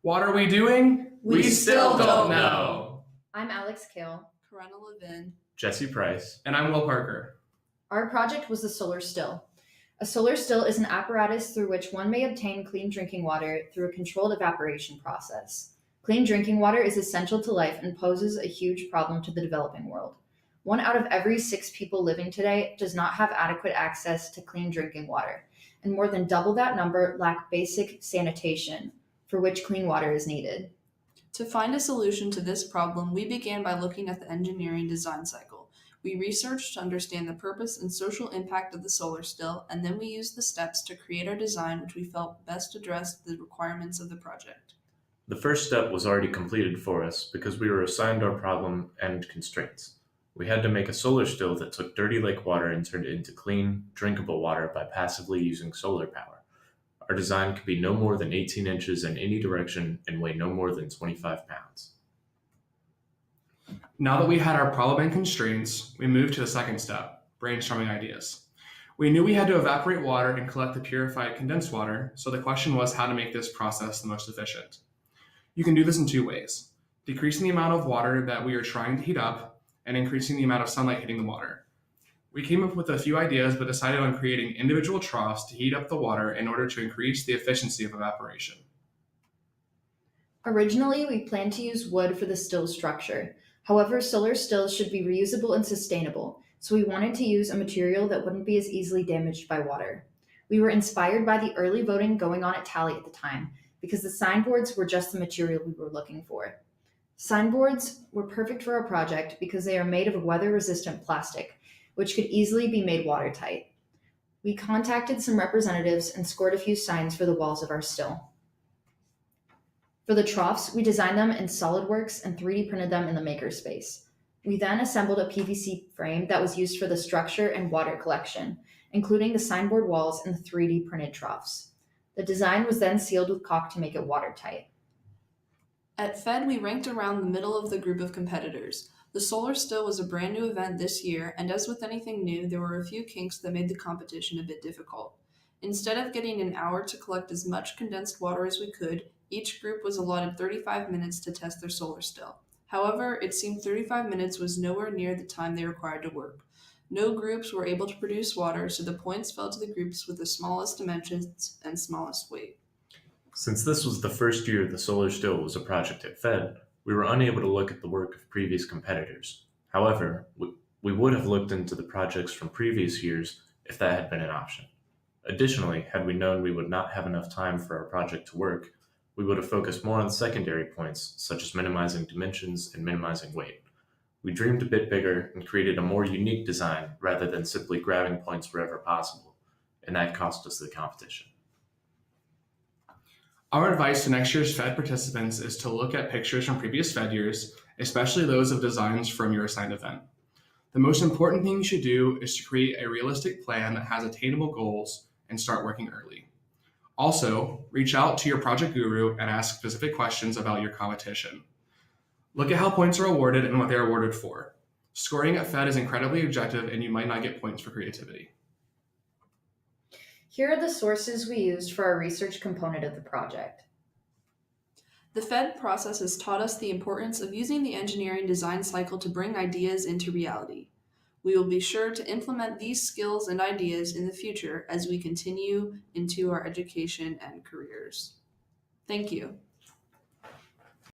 What are we doing? We still don't know. I'm Cail. Karenna, Levin. Jesse Price. And I'm Will Parker. Our project was the solar still. A solar still is an apparatus through which one may obtain clean drinking water through a controlled evaporation process. Clean drinking water is essential to life and poses a huge problem to the developing world. 1 out of every 6 people living today does not have adequate access to clean drinking water, and more than double that number lack basic sanitation, for which clean water is needed. To find a solution to this problem, we began by looking at the engineering design cycle. We researched to understand the purpose and social impact of the solar still, and then we used the steps to create our design which we felt best addressed the requirements of the project. The first step was already completed for us because we were assigned our problem and constraints. We had to make a solar still that took dirty lake water and turned it into clean, drinkable water by passively using solar power. Our design could be no more than 18 inches in any direction and weigh no more than 25 pounds. Now that we had our problem and constraints, we moved to the second step, brainstorming ideas. We knew we had to evaporate water and collect the purified condensed water, so the question was how to make this process the most efficient. You can do this in 2 ways: decreasing the amount of water that we are trying to heat up and increasing the amount of sunlight hitting the water. We came up with a few ideas but decided on creating individual troughs to heat up the water in order to increase the efficiency of evaporation. Originally, we planned to use wood for the still structure. However, solar stills should be reusable and sustainable, so we wanted to use a material that wouldn't be as easily damaged by water. We were inspired by the early voting going on at Tally at the time, because the signboards were just the material we were looking for. Signboards were perfect for our project because they are made of weather-resistant plastic, which could easily be made watertight. We contacted some representatives and scored a few signs for the walls of our still. For the troughs, we designed them in SolidWorks and 3D printed them in the makerspace. We then assembled a PVC frame that was used for the structure and water collection, including the signboard walls and the 3D printed troughs. The design was then sealed with caulk to make it watertight. At FEDD, we ranked around the middle of the group of competitors. The solar still was a brand new event this year, and as with anything new, there were a few kinks that made the competition a bit difficult. Instead of getting an hour to collect as much condensed water as we could, each group was allotted 35 minutes to test their solar still. However, it seemed 35 minutes was nowhere near the time they required to work. No groups were able to produce water, so the points fell to the groups with the smallest dimensions and smallest weight. Since this was the first year the solar still was a project at FED, we were unable to look at the work of previous competitors. However, we would have looked into the projects from previous years if that had been an option. Additionally, had we known we would not have enough time for our project to work, we would have focused more on secondary points such as minimizing dimensions and minimizing weight. We dreamed a bit bigger and created a more unique design rather than simply grabbing points wherever possible, and that cost us the competition. Our advice to next year's FED participants is to look at pictures from previous FED years, especially those of designs from your assigned event. The most important thing you should do is to create a realistic plan that has attainable goals and start working early. Also, reach out to your project guru and ask specific questions about your competition. Look at how points are awarded and what they are awarded for. Scoring at FED is incredibly objective and you might not get points for creativity. Here are the sources we used for our research component of the project. The FED process has taught us the importance of using the engineering design cycle to bring ideas into reality. We will be sure to implement these skills and ideas in the future as we continue into our education and careers. Thank you.